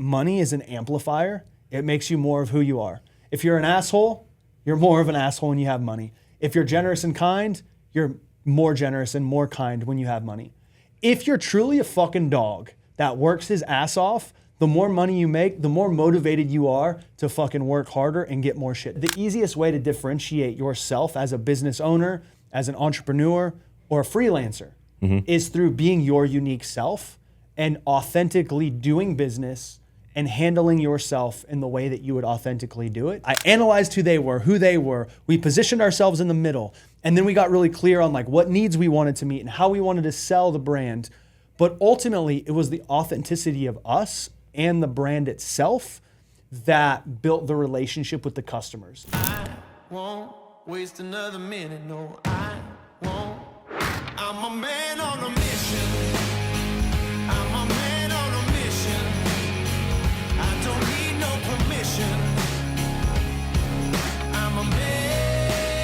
money is an amplifier. It makes you more of who you are. If you're an asshole, you're more of an asshole when you have money. If you're generous and kind, you're more generous and more kind when you have money. If you're truly a fucking dog that works his ass off, the more money you make, the more motivated you are to fucking work harder and get more shit. The easiest way to differentiate yourself as a business owner, as an entrepreneur, or a freelancer is through being your unique self and authentically doing business and handling yourself in the way that you would authentically do it. I analyzed who they were. We positioned ourselves in the middle, and then we got really clear on like what needs we wanted to meet and how we wanted to sell the brand. But ultimately, it was the authenticity of us and the brand itself that built the relationship with the customers. I won't waste another minute, no, I won't. I'm a man on a mission. I'm a man on a mission. I don't need no permission. I'm a man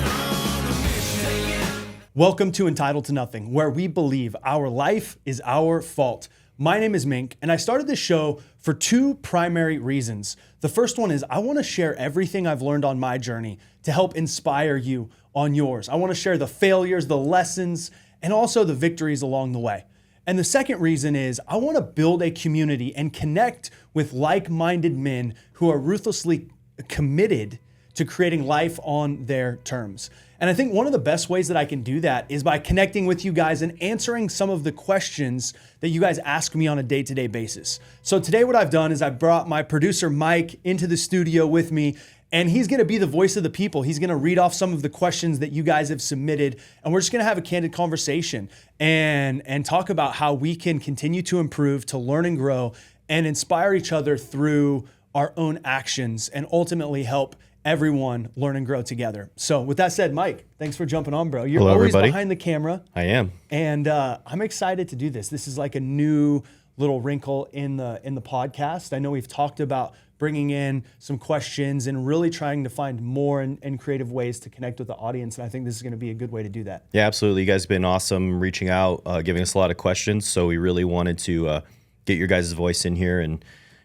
on a mission. Welcome to Entitled to Nothing, where we believe our life is our fault. My name is Mink, and I started this show for two primary reasons. The first one is I want to share everything I've learned on my journey to help inspire you on yours. I want to share the failures, the lessons, and also the victories along the way. And the second reason is I want to build a community and connect with like-minded men who are ruthlessly committed to creating life on their terms. And I think one of the best ways that I can do that is by connecting with you guys and answering some of the questions that you guys ask me on a day-to-day basis. So today what I've done is I brought my producer Mike into the studio with me, and he's gonna be the voice of the people. He's gonna read off some of the questions that you guys have submitted, and we're just gonna have a candid conversation and talk about how we can continue to improve, to learn and grow, and inspire each other through our own actions and ultimately help everyone learn and grow together. So with that said, Mike, thanks for jumping on, bro. You're Hello, always everybody. behind the camera. I am. And I'm excited to do this. This is like a new little wrinkle in the podcast. I know we've talked about bringing in some questions and really trying to find more and creative ways to connect with the audience. And I think this is going to be a good way to do that. Yeah, absolutely. You guys have been awesome reaching out, giving us a lot of questions. So we really wanted to get your guys' voice in here. And,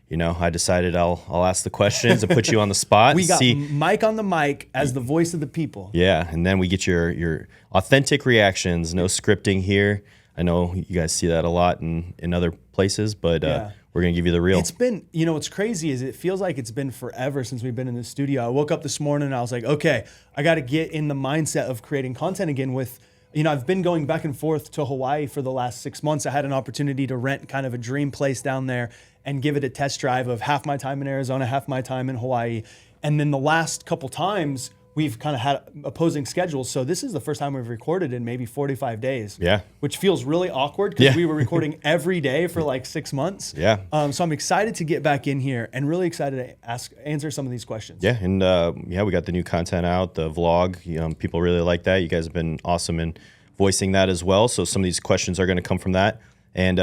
you know, I decided I'll ask the questions and put you on the spot. We got see. Mike on the mic as the voice of the people. Yeah, and then we get your authentic reactions. No scripting here. I know you guys see that a lot in other places, but we're going to give you the real. It's been, you know, what's crazy is it feels like it's been forever since we've been in the studio. I woke up this morning and I was like, okay, I got to get in the mindset of creating content again with, you know, I've been going back and forth to Hawaii for the last 6 months. I had an opportunity to rent kind of a dream place down there and give it a test drive of half my time in Arizona, half my time in Hawaii. And then the last couple times we've kind of had opposing schedules. So this is the first time we've recorded in maybe 45 days. Yeah. Which feels really awkward because we were recording every day for like 6 months. Yeah. So I'm excited to get back in here and really excited to answer some of these questions. Yeah, and we got the new content out, the vlog. You know, people really like that. You guys have been awesome in voicing that as well. So some of these questions are going to come from that. And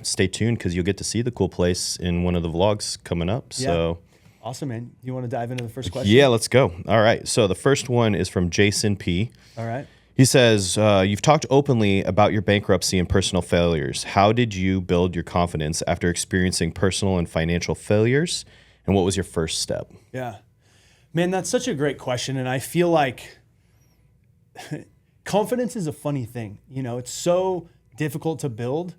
stay tuned because you'll get to see the cool place in one of the vlogs coming up. Yeah. So awesome, man. You want to dive into the first question? yeah, let's go. All right. So the first one is from Jason P. All right. He says, you've talked openly about your bankruptcy and personal failures. How did you build your confidence after experiencing personal and financial failures? And what was your first step? Yeah. Man, that's such a great question. And I feel like confidence is a funny thing. You know, it's so difficult to build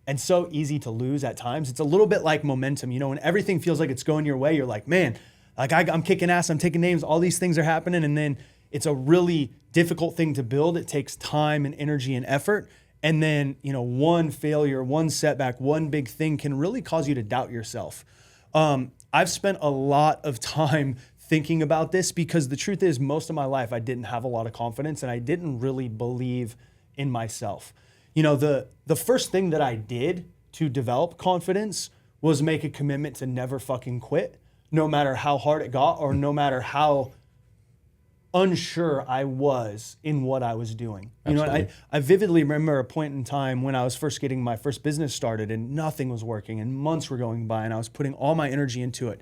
and so easy to lose at times. It's a little bit like momentum. You know, when everything feels like it's going your way, you're like, man, like I'm kicking ass, I'm taking names, all these things are happening. And then it's a really difficult thing to build. It takes time and energy and effort. And then, you know, one failure, one setback, one big thing can really cause you to doubt yourself. I've spent a lot of time thinking about this because the truth is most of my life I didn't have a lot of confidence and I didn't really believe in myself. You know, the first thing that I did to develop confidence was make a commitment to never fucking quit, no matter how hard it got or no matter how unsure I was in what I was doing. Absolutely. You know, I vividly remember a point in time when I was first getting my first business started and nothing was working and months were going by and I was putting all my energy into it.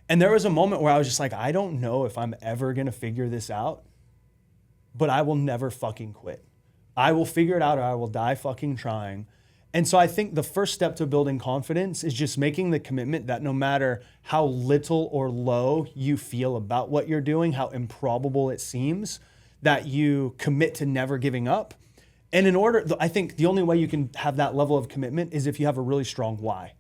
And there was a moment where I was just like, I don't know if I'm ever gonna figure this out, but I will never fucking quit. I will figure it out or I will die fucking trying. And so I think the first step to building confidence is just making the commitment that no matter how little or low you feel about what you're doing, how improbable it seems, that you commit to never giving up. And I think the only way you can have that level of commitment is if you have a really strong why.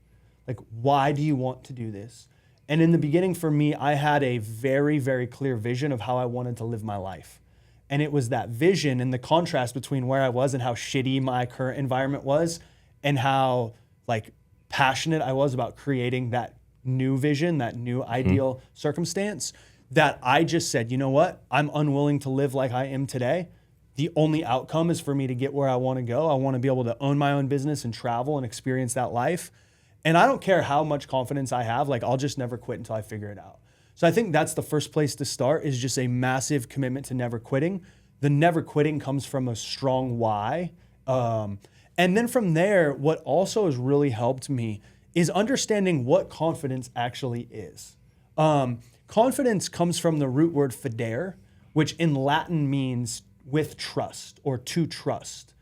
Like, why do you want to do this? And in the beginning for me, I had a very, very clear vision of how I wanted to live my life. And it was that vision and the contrast between where I was and how shitty my current environment was, and how like passionate I was about creating that new vision, that new ideal circumstance, that I just said, you know what? I'm unwilling to live like I am today. The only outcome is for me to get where I want to go. I want to be able to own my own business and travel and experience that life. And I don't care how much confidence I have, like I'll just never quit until I figure it out. So I think that's the first place to start, is just a massive commitment to never quitting. The never quitting comes from a strong why. And then from there, what also has really helped me is understanding what confidence actually is. Confidence comes from the root word fidere, which in Latin means with trust or to trust.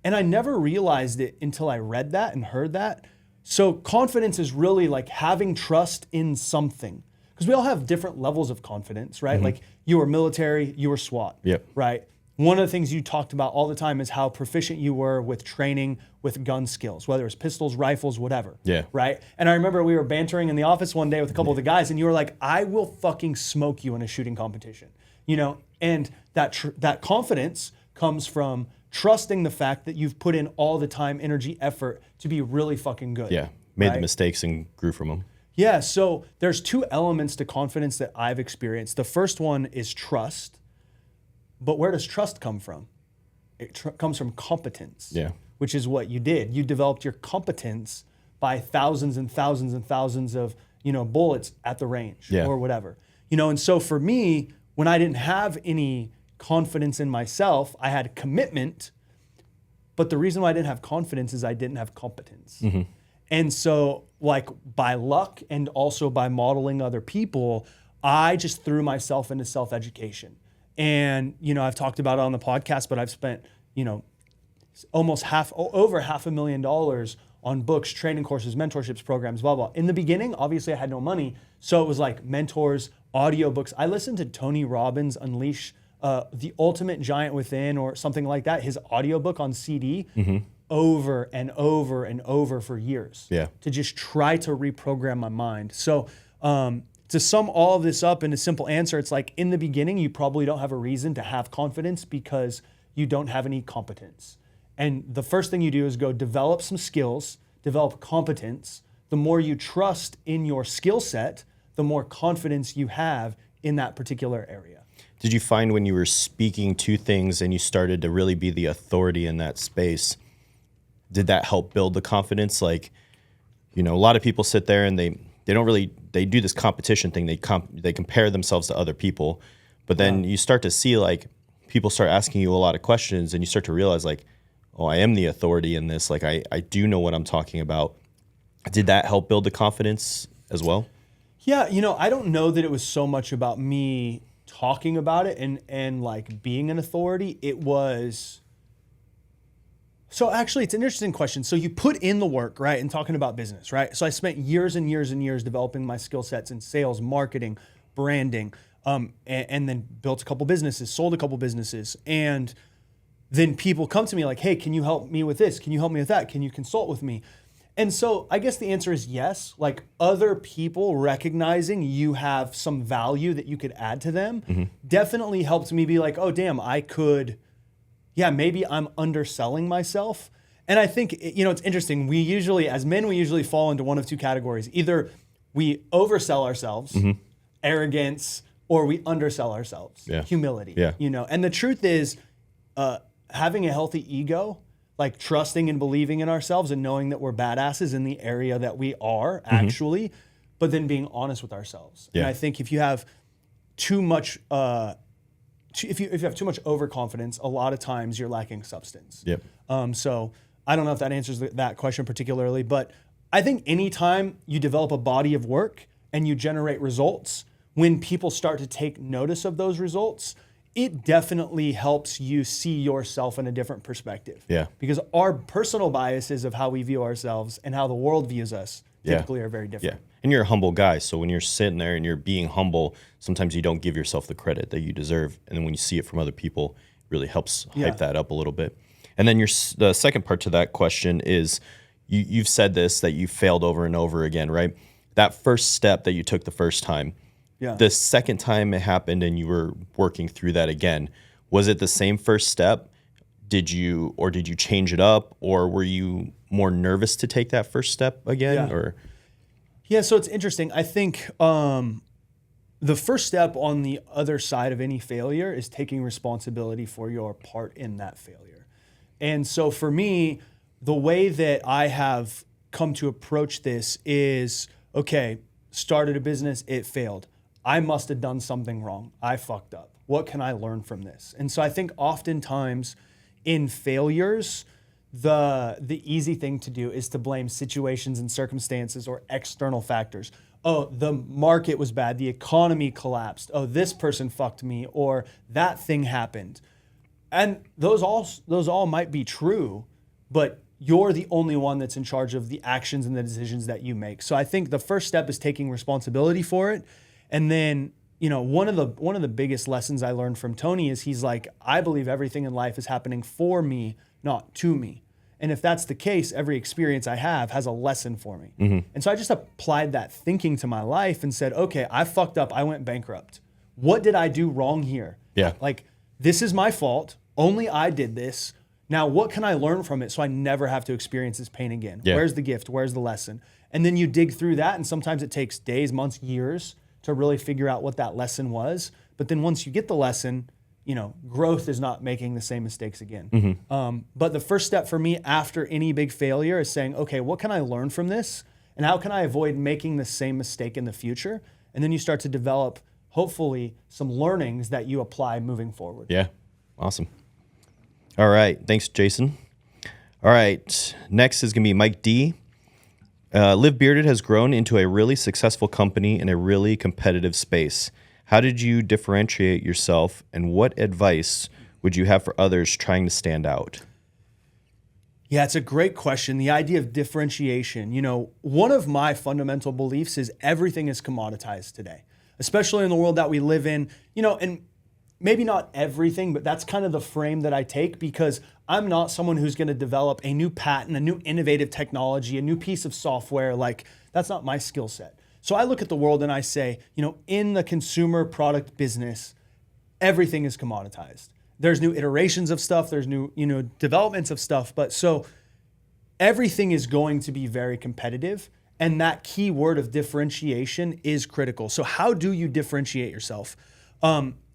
And I never realized it until I read that and heard that. So confidence is really like having trust in something. Because we all have different levels of confidence, right? Like you were military, you were SWAT, right? One of the things you talked about all the time is how proficient you were with training with gun skills, whether it's pistols, rifles, whatever. Right? And I remember we were bantering in the office one day with a couple of the guys, and you were like, I will fucking smoke you in a shooting competition. You know, and that confidence comes from trusting the fact that you've put in all the time, energy, effort to be really fucking good. Made the mistakes and grew from them. So there's two elements to confidence that I've experienced. The first one is trust. But where does trust come from? It comes from competence, which is what you did. You developed your competence by thousands and thousands and thousands of, bullets at the range or whatever. And so for me, when I didn't have any confidence in myself, I had commitment. But the reason why I didn't have confidence is I didn't have competence. And so like by luck and also by modeling other people, I just threw myself into self-education. And, I've talked about it on the podcast, but I've spent, over $500,000 on books, training courses, mentorships, programs, blah, blah. In the beginning, obviously I had no money. So it was like mentors, audiobooks. I listened to Tony Robbins Unleash The Ultimate Giant Within or something like that, his audiobook on CD, over and over and over for years to just try to reprogram my mind. So, to sum all of this up in a simple answer, it's like in the beginning, you probably don't have a reason to have confidence because you don't have any competence. And the first thing you do is go develop some skills, develop competence. The more you trust in your skill set, the more confidence you have in that particular area. Did you find when you were speaking to things and you started to really be the authority in that space, did that help build the confidence? Like, a lot of people sit there and they do this competition thing. They compare themselves to other people, but then you start to see like people start asking you a lot of questions and you start to realize like, oh, I am the authority in this. Like I do know what I'm talking about. Did that help build the confidence as well? Yeah. I don't know that it was so much about me talking about it and like being an authority. It was, so actually, it's an interesting question. So you put in the work, right, in talking about business, right? So I spent years and years and years developing my skill sets in sales, marketing, branding, and then built a couple businesses, sold a couple businesses. And then people come to me like, hey, can you help me with this? Can you help me with that? Can you consult with me? And so I guess the answer is yes. Like other people recognizing you have some value that you could add to them definitely helped me be like, oh, damn, I could... maybe I'm underselling myself. And I think, it's interesting. We usually, as men, fall into one of two categories. Either we oversell ourselves, arrogance, or we undersell ourselves, humility. And the truth is, having a healthy ego, like trusting and believing in ourselves and knowing that we're badasses in the area that we are actually, but then being honest with ourselves. And I think if you have too much... if you have too much overconfidence, a lot of times you're lacking substance. So I don't know if that answers that question particularly, but I think anytime you develop a body of work and you generate results, when people start to take notice of those results, it definitely helps you see yourself in a different perspective. Yeah. Because our personal biases of how we view ourselves and how the world views us typically are very different. Yeah. And you're a humble guy. So when you're sitting there and you're being humble, sometimes you don't give yourself the credit that you deserve. And then when you see it from other people, it really helps hype that up a little bit. And then the second part to that question is you've said this, that you failed over and over again, right? That first step that you took the first time, the second time it happened and you were working through that again, was it the same first step? Did you change it up, or were you more nervous to take that first step again? Yeah, so it's interesting. I think the first step on the other side of any failure is taking responsibility for your part in that failure. And so for me, the way that I have come to approach this is, okay, started a business, it failed. I must have done something wrong. I fucked up. What can I learn from this? And so I think oftentimes in failures, the easy thing to do is to blame situations and circumstances or external factors. Oh, the market was bad, the economy collapsed. Oh, this person fucked me, or that thing happened. And those all might be true, but you're the only one that's in charge of the actions and the decisions that you make. So I think the first step is taking responsibility for it. And then, one of the biggest lessons I learned from Tony is he's like, I believe everything in life is happening for me, not to me. And if that's the case, every experience I have has a lesson for me. Mm-hmm. And so I just applied that thinking to my life and said, okay, I fucked up. I went bankrupt. What did I do wrong here? Yeah. Like, this is my fault. Only I did this. Now, what can I learn from it so I never have to experience this pain again? Yeah. Where's the gift? Where's the lesson? And then you dig through that, and sometimes it takes days, months, years to really figure out what that lesson was. But then once you get the lesson, growth is not making the same mistakes again. Mm-hmm. But the first step for me after any big failure is saying, okay, what can I learn from this? And how can I avoid making the same mistake in the future? And then you start to develop, hopefully, some learnings that you apply moving forward. Yeah, awesome. All right, thanks, Jason. All right, next is going to be Mike D. Live Bearded has grown into a really successful company in a really competitive space. How did you differentiate yourself, and what advice would you have for others trying to stand out? Yeah, it's a great question. The idea of differentiation. One of my fundamental beliefs is everything is commoditized today, especially in the world that we live in, and maybe not everything, but that's kind of the frame that I take, because I'm not someone who's going to develop a new patent, a new innovative technology, a new piece of software. Like, that's not my skill set. So I look at the world and I say, in the consumer product business, everything is commoditized. There's new iterations of stuff, there's new, developments of stuff, but so everything is going to be very competitive, and that key word of differentiation is critical. So how do you differentiate yourself?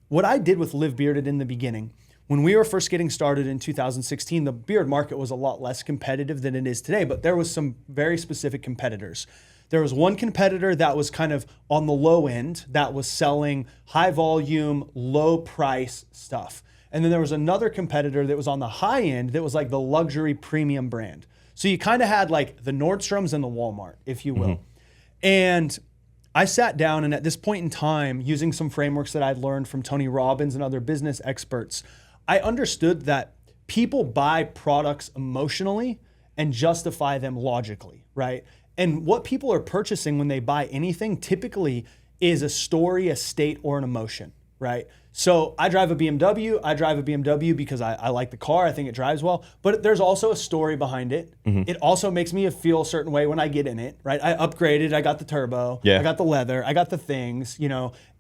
What I did with Live Bearded in the beginning, when we were first getting started in 2016, the beard market was a lot less competitive than it is today, but there was some very specific competitors. There was one competitor that was kind of on the low end that was selling high volume, low price stuff. And then there was another competitor that was on the high end that was like the luxury premium brand. So you kind of had like the Nordstroms and the Walmart, if you will. Mm-hmm. And I sat down, and at this point in time, using some frameworks that I'd learned from Tony Robbins and other business experts, I understood that people buy products emotionally and justify them logically, right? And what people are purchasing when they buy anything typically is a story, a state, or an emotion, right? So I drive a BMW. I drive a BMW because I like the car. I think it drives well. But there's also a story behind it. Mm-hmm. It also makes me feel a certain way when I get in it, right? I upgraded. I got the turbo. Yeah. I got the leather. I got the things,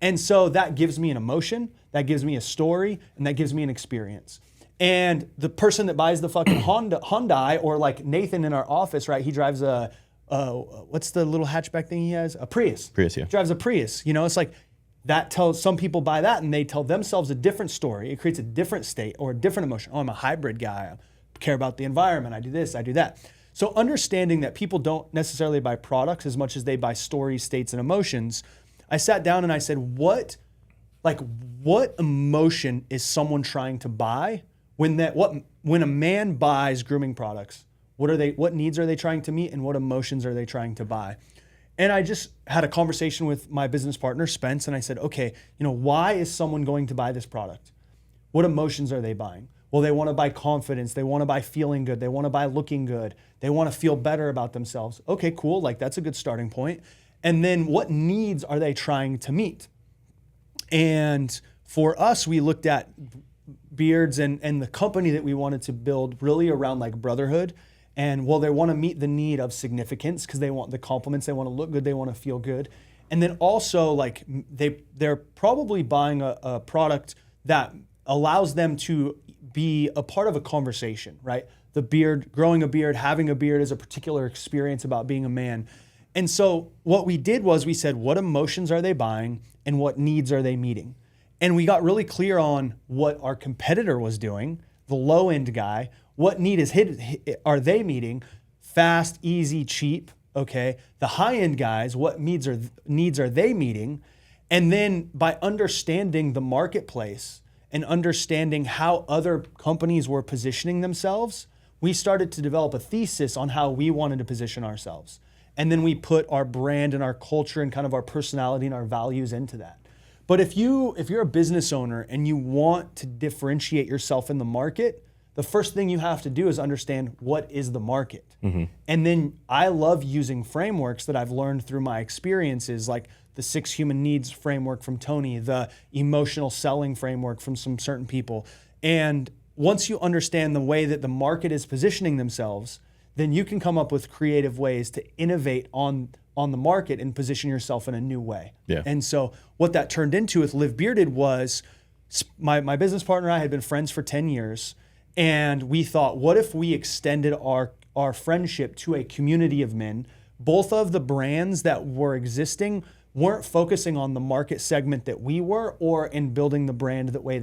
And so that gives me an emotion. That gives me a story. And that gives me an experience. And the person that buys the fucking Hyundai, or like Nathan in our office, right? He drives a, what's the little hatchback thing he has? A Prius. Prius, yeah. He drives a Prius. It's like, that tells, some people buy that and they tell themselves a different story. It creates a different state or a different emotion. Oh, I'm a hybrid guy. I care about the environment. I do this, I do that. So understanding that people don't necessarily buy products as much as they buy stories, states, and emotions, I sat down and I said, what emotion is someone trying to buy when a man buys grooming products? What needs are they trying to meet, and what emotions are they trying to buy? And I just had a conversation with my business partner, Spence, and I said, okay, why is someone going to buy this product? What emotions are they buying? Well, they want to buy confidence. They want to buy feeling good. They want to buy looking good. They want to feel better about themselves. Okay, cool. Like that's a good starting point. And then what needs are they trying to meet? And for us, we looked at Beards and the company that we wanted to build really around like Brotherhood. And well, they want to meet the need of significance because they want the compliments, they want to look good, they want to feel good. And then also like they're probably buying a product that allows them to be a part of a conversation, right? The beard, growing a beard, having a beard is a particular experience about being a man. And so what we did was we said, what emotions are they buying and what needs are they meeting? And we got really clear on what our competitor was doing, the low end guy, what need are they meeting? Fast, easy, cheap, okay? The high end guys, what needs are they meeting? And then by understanding the marketplace and understanding how other companies were positioning themselves, we started to develop a thesis on how we wanted to position ourselves. And then we put our brand and our culture and kind of our personality and our values into that. But if you're a business owner and you want to differentiate yourself in the market, the first thing you have to do is understand what is the market. Mm-hmm. And then I love using frameworks that I've learned through my experiences, like the 6 human needs framework from Tony, the emotional selling framework from some certain people. And once you understand the way that the market is positioning themselves, then you can come up with creative ways to innovate on the market and position yourself in a new way. Yeah. And so what that turned into with Live Bearded was my business partner and I had been friends for 10 years. And we thought, what if we extended our friendship to a community of men? Both of the brands that were existing weren't focusing on the market segment that we were or in building the brand the way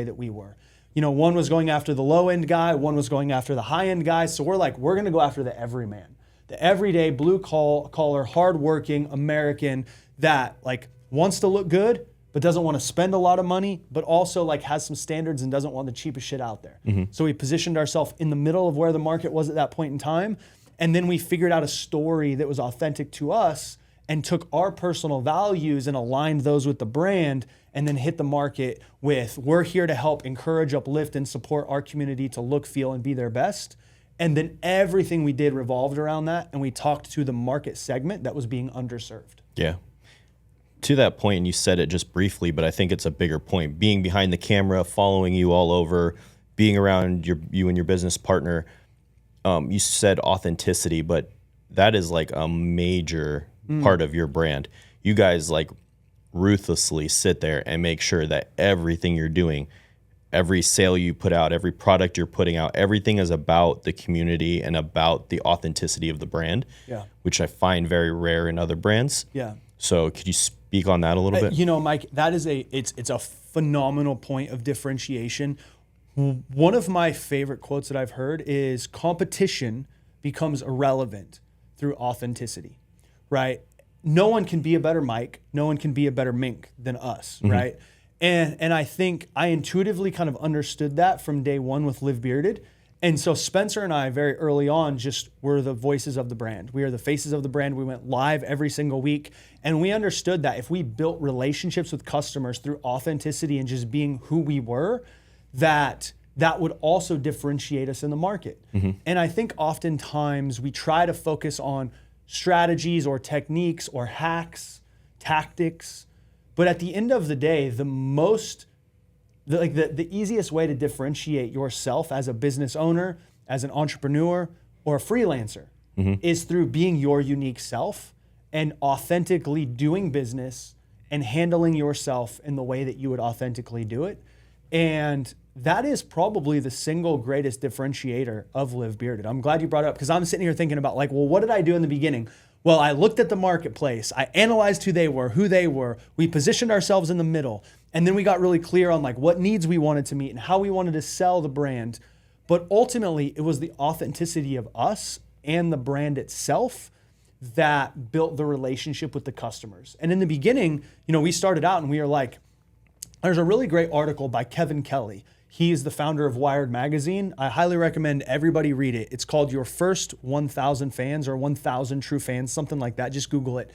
that we were. You know, one was going after the low end guy, one was going after the high end guy. So we're like, we're gonna go after the everyman, the everyday blue collar, hardworking American that like wants to look good, but doesn't want to spend a lot of money, but also like has some standards and doesn't want the cheapest shit out there. Mm-hmm. So we positioned ourselves in the middle of where the market was at that point in time. And then we figured out a story that was authentic to us and took our personal values and aligned those with the brand and then hit the market with, we're here to help encourage, uplift, and support our community to look, feel, and be their best. And then everything we did revolved around that, and we talked to the market segment that was being underserved. Yeah. To that point, and you said it just briefly, but I think it's a bigger point. Being behind the camera, following you all over, being around you and your business partner, you said authenticity, but that is like a major part of your brand. You guys like ruthlessly sit there and make sure that everything you're doing, every sale you put out, every product you're putting out, everything is about the community and about the authenticity of the brand, which I find very rare in other brands. Yeah. So could you speak on that a little bit? You know, Mike, that is it's a phenomenal point of differentiation. One of my favorite quotes that I've heard is competition becomes irrelevant through authenticity, right? No one can be a better Mike. No one can be a better Mink than us, mm-hmm. right? And I think I intuitively kind of understood that from day one with Live Bearded. And so Spencer and I very early on just were the voices of the brand. We are the faces of the brand. We went live every single week. And we understood that if we built relationships with customers through authenticity and just being who we were, that would also differentiate us in the market. Mm-hmm. And I think oftentimes we try to focus on strategies or techniques or hacks, tactics. But at the end of the day, the easiest way to differentiate yourself as a business owner, as an entrepreneur, or a freelancer mm-hmm. is through being your unique self and authentically doing business and handling yourself in the way that you would authentically do it. And that is probably the single greatest differentiator of Live Bearded. I'm glad you brought it up because I'm sitting here thinking about like, well, what did I do in the beginning? Well, I looked at the marketplace. I analyzed who they were. We positioned ourselves in the middle. And then we got really clear on like what needs we wanted to meet and how we wanted to sell the brand. But ultimately, it was the authenticity of us and the brand itself that built the relationship with the customers. And in the beginning, you know, we started out and we were like, there's a really great article by Kevin Kelly. He is the founder of Wired Magazine. I highly recommend everybody read it. It's called Your First 1,000 Fans or 1,000 True Fans, something like that. Just Google it.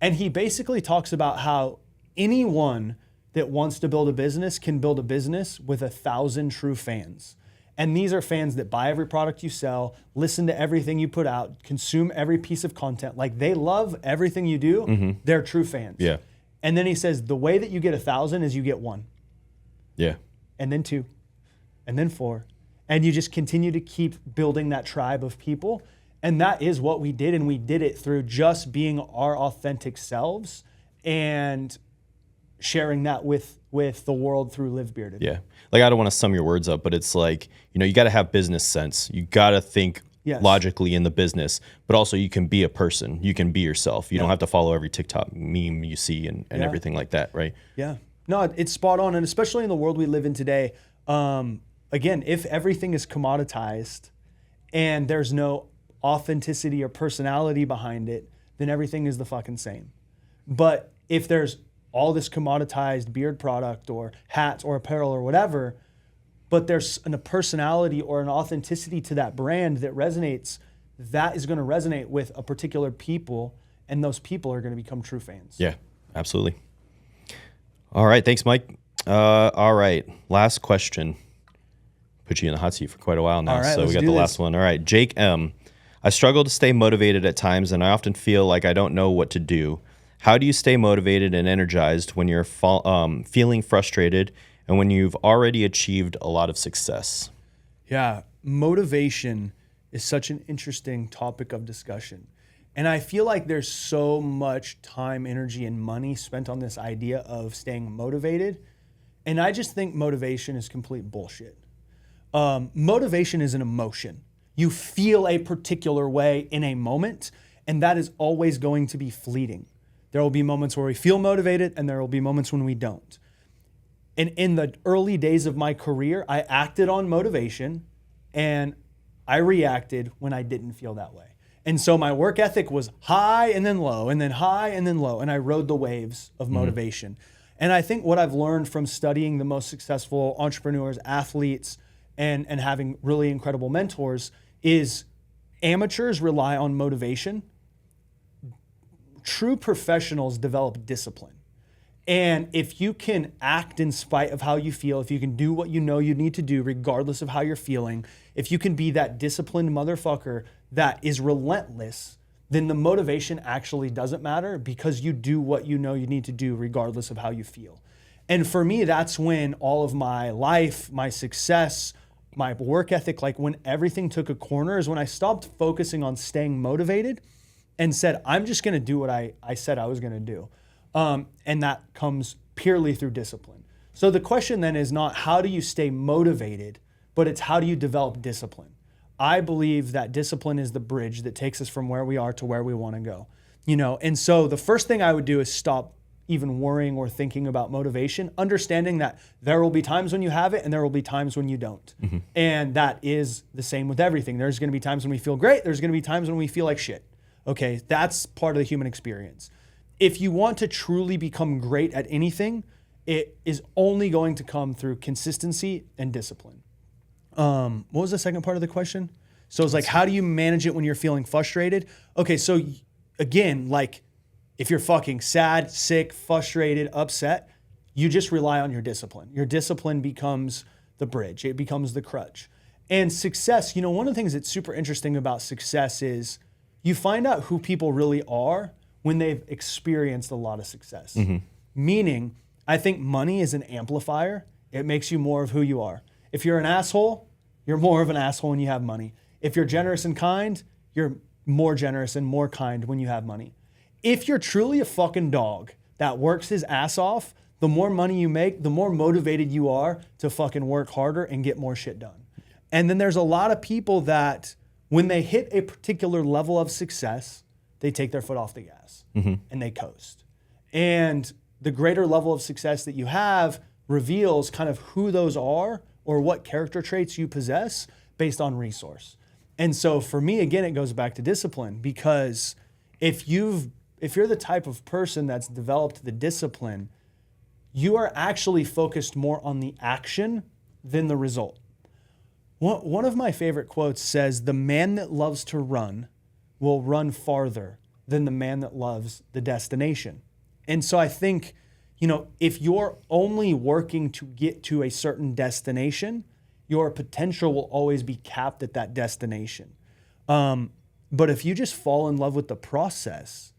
And he basically talks about how anyone that wants to build a business can build a business with 1,000 true fans. And these are fans that buy every product you sell, listen to everything you put out, consume every piece of content. Like, they love everything you do. They're true fans. Yeah. And then he says, the way that you get 1,000 is you get 1. Yeah. And then 2. And then 4. And you just continue to keep building that tribe of people. And that is what we did. And we did it through just being our authentic selves and sharing that with the world through Live Bearded. Yeah. Like, I don't want to sum your words up, but it's like, you know, you got to have business sense. You got to think logically in the business, but also you can be a person. You can be yourself. You don't have to follow every TikTok meme you see and everything like that, right? Yeah. No, it's spot on. And especially in the world we live in today, again, if everything is commoditized and there's no authenticity or personality behind it, then everything is the fucking same. But if there's all this commoditized beard product or hats or apparel or whatever, but there's a personality or an authenticity to that brand that resonates, that is going to resonate with a particular people, and those people are going to become true fans. Yeah, absolutely. All right. Thanks, Mike. All right. Last question. Put you in the hot seat for quite a while now. All right, so we got the last one. All right. Jake M. I struggle to stay motivated at times, and I often feel like I don't know what to do. How do you stay motivated and energized when you're feeling frustrated and when you've already achieved a lot of success? Yeah, motivation is such an interesting topic of discussion. And I feel like there's so much time, energy, and money spent on this idea of staying motivated. And I just think motivation is complete bullshit. Motivation is an emotion. You feel a particular way in a moment, and that is always going to be fleeting. There will be moments where we feel motivated, and there will be moments when we don't. And in the early days of my career, I acted on motivation, and I reacted when I didn't feel that way. And so my work ethic was high and then low, and then high and then low, and I rode the waves of motivation. And I think what I've learned from studying the most successful entrepreneurs, athletes, and having really incredible mentors is amateurs rely on motivation. True professionals develop discipline. And if you can act in spite of how you feel, if you can do what you know you need to do regardless of how you're feeling, if you can be that disciplined motherfucker that is relentless, then the motivation actually doesn't matter because you do what you know you need to do regardless of how you feel. And for me, that's when all of my life, my success, my work ethic, like when everything took a corner, is when I stopped focusing on staying motivated and said, I'm just going to do what I said I was going to do. And that comes purely through discipline. So the question then is not how do you stay motivated, but it's how do you develop discipline? I believe that discipline is the bridge that takes us from where we are to where we want to go. You know, and so the first thing I would do is stop even worrying or thinking about motivation, understanding that there will be times when you have it and there will be times when you don't. And that is the same with everything. There's going to be times when we feel great. There's going to be times when we feel like shit. Okay, that's part of the human experience. If you want to truly become great at anything, it is only going to come through consistency and discipline. What was the second part of the question? So it's like, how do you manage it when you're feeling frustrated? Okay, so again, like if you're fucking sad, sick, frustrated, upset, you just rely on your discipline. Your discipline becomes the bridge. It becomes the crutch. And success, you know, one of the things that's super interesting about success is you find out who people really are when they've experienced a lot of success. Meaning, I think money is an amplifier. It makes you more of who you are. If you're an asshole, you're more of an asshole when you have money. If you're generous and kind, you're more generous and more kind when you have money. If you're truly a fucking dog that works his ass off, the more money you make, the more motivated you are to fucking work harder and get more shit done. And then there's a lot of people that when they hit a particular level of success, they take their foot off the gas and they coast. And the greater level of success that you have reveals kind of who those are or what character traits you possess based on resource. And so for me, again, it goes back to discipline, because if you're the type of person that's developed the discipline, you are actually focused more on the action than the result. One of my favorite quotes says, "The man that loves to run will run farther than the man that loves the destination." And so I think, if you're only working to get to a certain destination, your potential will always be capped at that destination. But if you just fall in love with the process,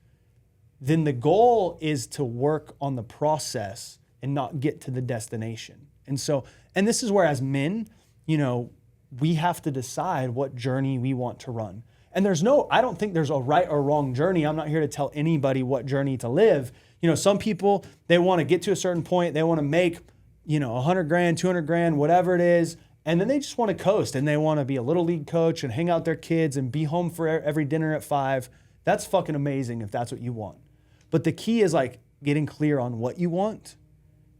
then the goal is to work on the process and not get to the destination. And this is where as men, we have to decide what journey we want to run. And I don't think there's a right or wrong journey. I'm not here to tell anybody what journey to live. Some people, they want to get to a certain point. They want to make, 100 grand, 200 grand, whatever it is. And then they just want to coast and they want to be a little league coach and hang out with their kids and be home for every dinner at 5. That's fucking amazing if that's what you want. But the key is like getting clear on what you want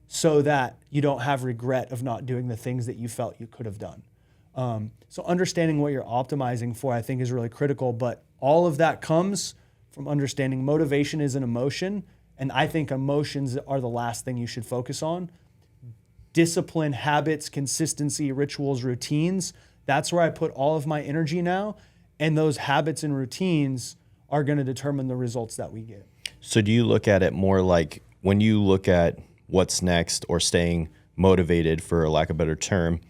so that you don't have regret of not doing the things that you felt you could have done. So understanding what you're optimizing for, I think, is really critical. But all of that comes from understanding motivation is an emotion. And I think emotions are the last thing you should focus on. Discipline, habits, consistency, rituals, routines. That's where I put all of my energy now. And those habits and routines are going to determine the results that we get. So do you look at it more like when you look at what's next or staying motivated, for lack of a better term,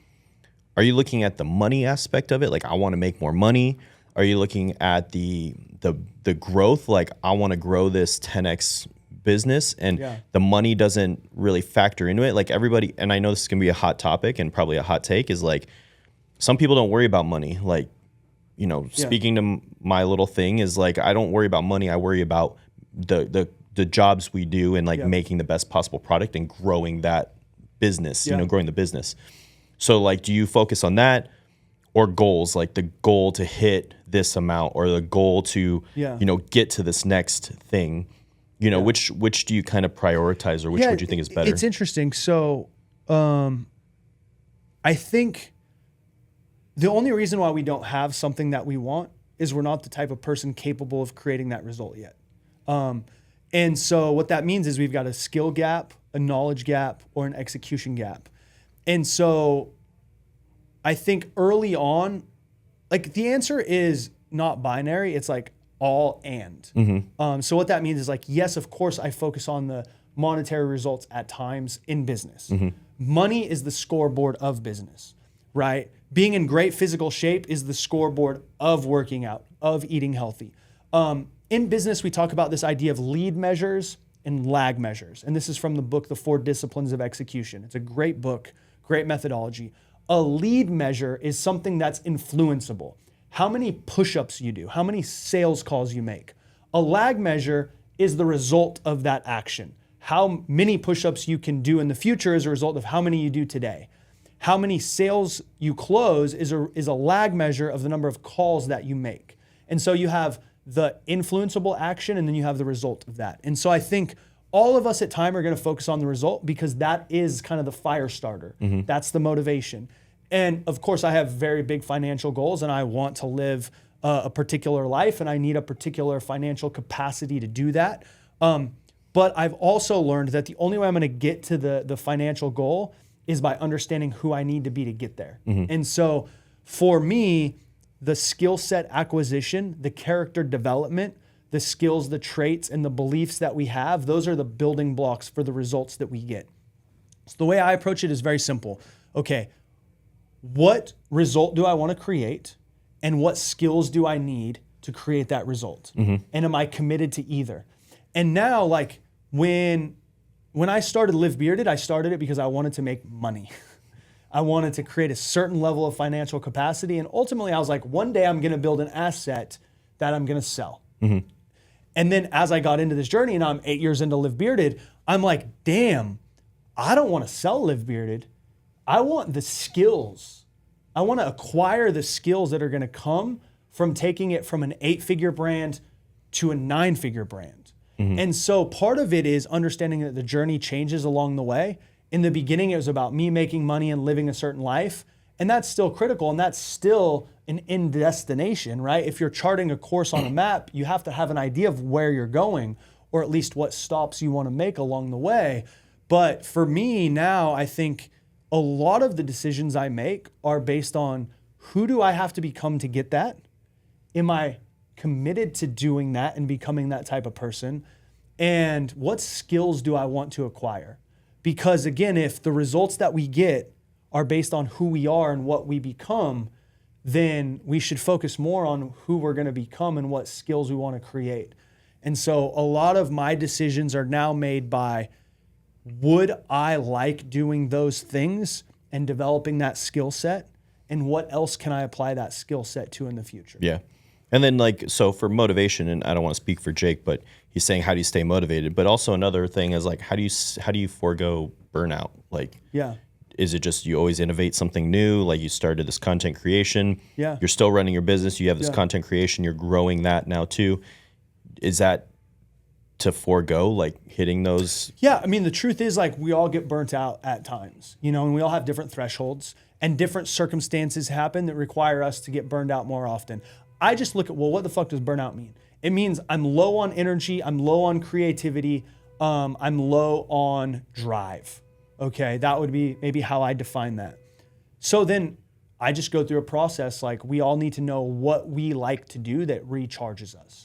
are you looking at the money aspect of it? Like, I want to make more money. Are you looking at the growth? Like, I want to grow this 10x business, and the money doesn't really factor into it. Like everybody, and I know this is gonna be a hot topic and probably a hot take, is like some people don't worry about money. Like, speaking to my little thing is like, I don't worry about money. I worry about the jobs we do and like making the best possible product and growing that business, growing the business. So like, do you focus on that or goals, like the goal to hit this amount or the goal to, get to this next thing? Which do you kind of prioritize, or which would you think is better? It's interesting. So I think the only reason why we don't have something that we want is we're not the type of person capable of creating that result yet. And so what that means is we've got a skill gap, a knowledge gap, or an execution gap. And so I think early on, like the answer is not binary. It's like all and. Mm-hmm. So what that means is like, yes, of course, I focus on the monetary results at times in business. Mm-hmm. Money is the scoreboard of business, right? Being in great physical shape is the scoreboard of working out, of eating healthy. In business, we talk about this idea of lead measures and lag measures. And this is from the book, The 4 Disciplines of Execution. It's a great book, great methodology. A lead measure is something that's influenceable. How many push-ups you do, how many sales calls you make. A lag measure is the result of that action. How many push-ups you can do in the future is a result of how many you do today. How many sales you close is a lag measure of the number of calls that you make. And so you have the influenceable action, and then you have the result of that. And so I think all of us at time are going to focus on the result because that is kind of the fire starter. Mm-hmm. That's the motivation. And of course, I have very big financial goals, and I want to live a particular life, and I need a particular financial capacity to do that. But I've also learned that the only way I'm going to get to the financial goal is by understanding who I need to be to get there. Mm-hmm. And so for me, the skill set acquisition, the character development, the skills, the traits, and the beliefs that we have, those are the building blocks for the results that we get. So the way I approach it is very simple. Okay, what result do I want to create, and what skills do I need to create that result? Mm-hmm. And am I committed to either? And now, like when I started Live Bearded, I started it because I wanted to make money. I wanted to create a certain level of financial capacity. And ultimately, I was like, one day I'm going to build an asset that I'm going to sell. Mm-hmm. And then as I got into this journey, and I'm 8 years into Live Bearded, I'm like, damn, I don't want to sell Live Bearded. I want the skills. I want to acquire the skills that are going to come from taking it from an 8-figure brand to a 9-figure brand. Mm-hmm. And so part of it is understanding that the journey changes along the way. In the beginning, it was about me making money and living a certain life. And that's still critical. And that's still an end destination, right? If you're charting a course on a map, you have to have an idea of where you're going, or at least what stops you want to make along the way. But for me now, I think a lot of the decisions I make are based on who do I have to become to get that? Am I committed to doing that and becoming that type of person? And what skills do I want to acquire? Because again, if the results that we get are based on who we are and what we become, then we should focus more on who we're going to become and what skills we want to create. And so a lot of my decisions are now made by, would I like doing those things and developing that skill set? And what else can I apply that skill set to in the future? Yeah. And then like, so for motivation, and I don't want to speak for Jake, but he's saying, how do you stay motivated? But also another thing is like, how do you forego burnout? Like, Yeah. is it just you always innovate something new? Like you started this content creation. Yeah. You're still running your business. You have this Yeah. content creation. You're growing that now too. Is that to forego like hitting those? Yeah, I mean, the truth is like we all get burnt out at times, and we all have different thresholds and different circumstances happen that require us to get burned out more often. I just look at, well, what the fuck does burnout mean? It means I'm low on energy, I'm low on creativity, I'm low on drive. Okay, that would be maybe how I define that. So then I just go through a process, like we all need to know what we like to do that recharges us,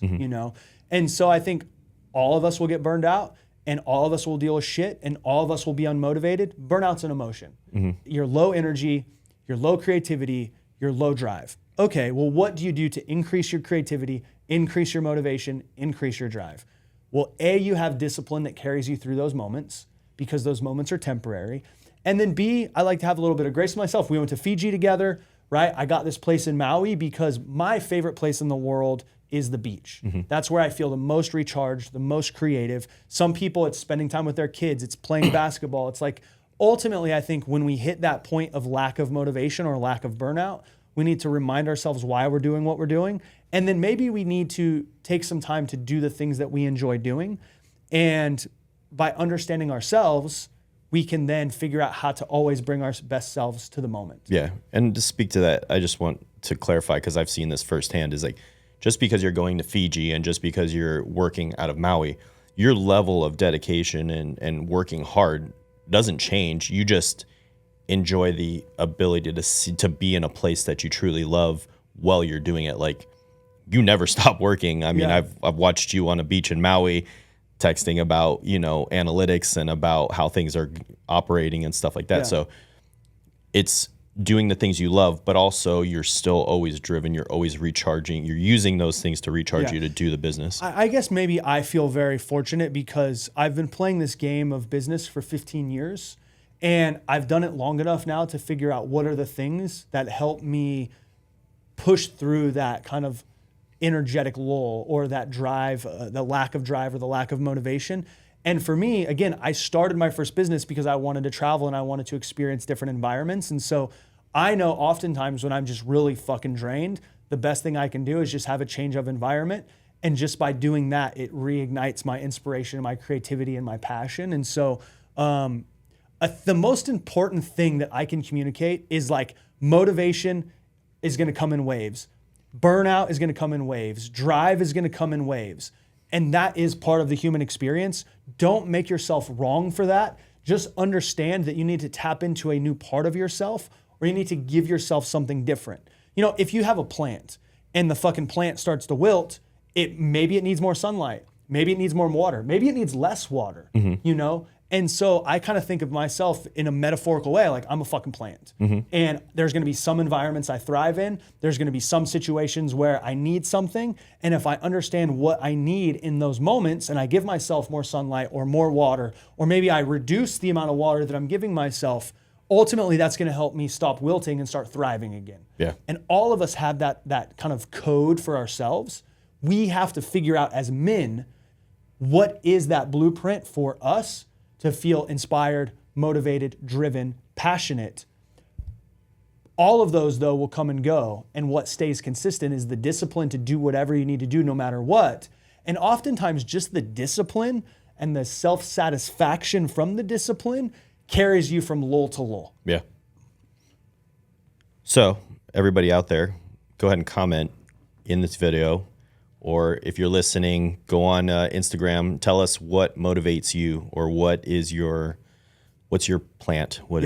And so I think all of us will get burned out and all of us will deal with shit and all of us will be unmotivated. Burnout's an emotion. You're low energy, you're low creativity, you're low drive. Okay, well, what do you do to increase your creativity, increase your motivation, increase your drive? Well, A, you have discipline that carries you through those moments because those moments are temporary. And then B, I like to have a little bit of grace to myself. We went to Fiji together, right? I got this place in Maui because my favorite place in the world is the beach. That's where I feel the most recharged, the most creative. Some people, it's spending time with their kids, it's playing basketball. It's like, ultimately, I think when we hit that point of lack of motivation or lack of burnout, we need to remind ourselves why we're doing what we're doing. And then maybe we need to take some time to do the things that we enjoy doing. And by understanding ourselves, we can then figure out how to always bring our best selves to the moment. Yeah. And to speak to that, I just want to clarify, because I've seen this firsthand, is like, just because you're going to Fiji and just because you're working out of Maui, your level of dedication and working hard doesn't change. You just enjoy the ability to be in a place that you truly love while you're doing it. Like, you never stop working. I mean, I've watched you on a beach in Maui texting about, analytics and about how things are operating and stuff like that. Yeah. So it's doing the things you love, but also you're still always driven. You're always recharging. You're using those things to recharge you to do the business. I guess maybe I feel very fortunate because I've been playing this game of business for 15 years. And I've done it long enough now to figure out what are the things that help me push through that kind of energetic lull or that drive, the lack of drive or the lack of motivation. And for me, again, I started my first business because I wanted to travel and I wanted to experience different environments. And so I know oftentimes when I'm just really fucking drained, the best thing I can do is just have a change of environment. And just by doing that, it reignites my inspiration, my creativity, and my passion. And so, the most important thing that I can communicate is like motivation is going to come in waves. Burnout is going to come in waves. Drive is going to come in waves. And that is part of the human experience. Don't make yourself wrong for that. Just understand that you need to tap into a new part of yourself or you need to give yourself something different. If you have a plant and the fucking plant starts to wilt, maybe it needs more sunlight. Maybe it needs more water. Maybe it needs less water, And so I kind of think of myself in a metaphorical way, like I'm a fucking plant. And there's going to be some environments I thrive in. There's going to be some situations where I need something. And if I understand what I need in those moments and I give myself more sunlight or more water, or maybe I reduce the amount of water that I'm giving myself, ultimately that's going to help me stop wilting and start thriving again. Yeah. And all of us have that kind of code for ourselves. We have to figure out as men, what is that blueprint for us to feel inspired, motivated, driven, passionate. All of those, though, will come and go. And what stays consistent is the discipline to do whatever you need to do no matter what. And oftentimes, just the discipline and the self-satisfaction from the discipline carries you from lull to lull. Yeah. So, everybody out there, go ahead and comment in this video. Or if you're listening, go on Instagram. Tell us what motivates you, or what's your plant? What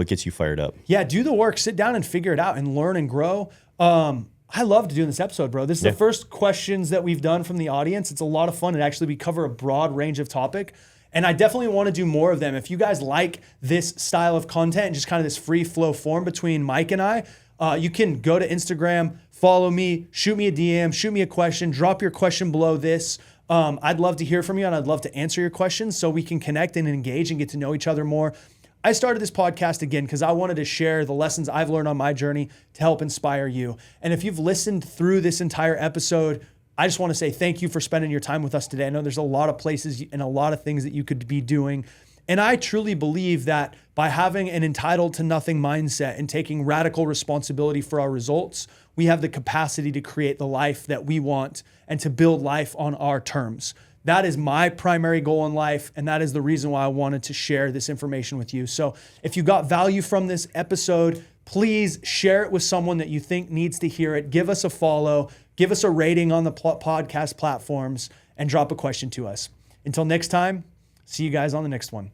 gets you fired up? Yeah, do the work. Sit down and figure it out and learn and grow. I I loved doing this episode, bro. This is the first questions that we've done from the audience. It's a lot of fun. And actually, we cover a broad range of topic. And I definitely want to do more of them. If you guys like this style of content and just kind of this free flow form between Mike and I, you can go to Instagram, follow me, shoot me a DM, shoot me a question, drop your question below this. I'd love to hear from you and I'd love to answer your questions so we can connect and engage and get to know each other more. I started this podcast again because I wanted to share the lessons I've learned on my journey to help inspire you. And if you've listened through this entire episode, I just want to say thank you for spending your time with us today. I know there's a lot of places and a lot of things that you could be doing. And I truly believe that by having an entitled to nothing mindset and taking radical responsibility for our results, we have the capacity to create the life that we want and to build life on our terms. That is my primary goal in life, and that is the reason why I wanted to share this information with you. So if you got value from this episode, please share it with someone that you think needs to hear it. Give us a follow, give us a rating on the podcast platforms, and drop a question to us. Until next time, see you guys on the next one.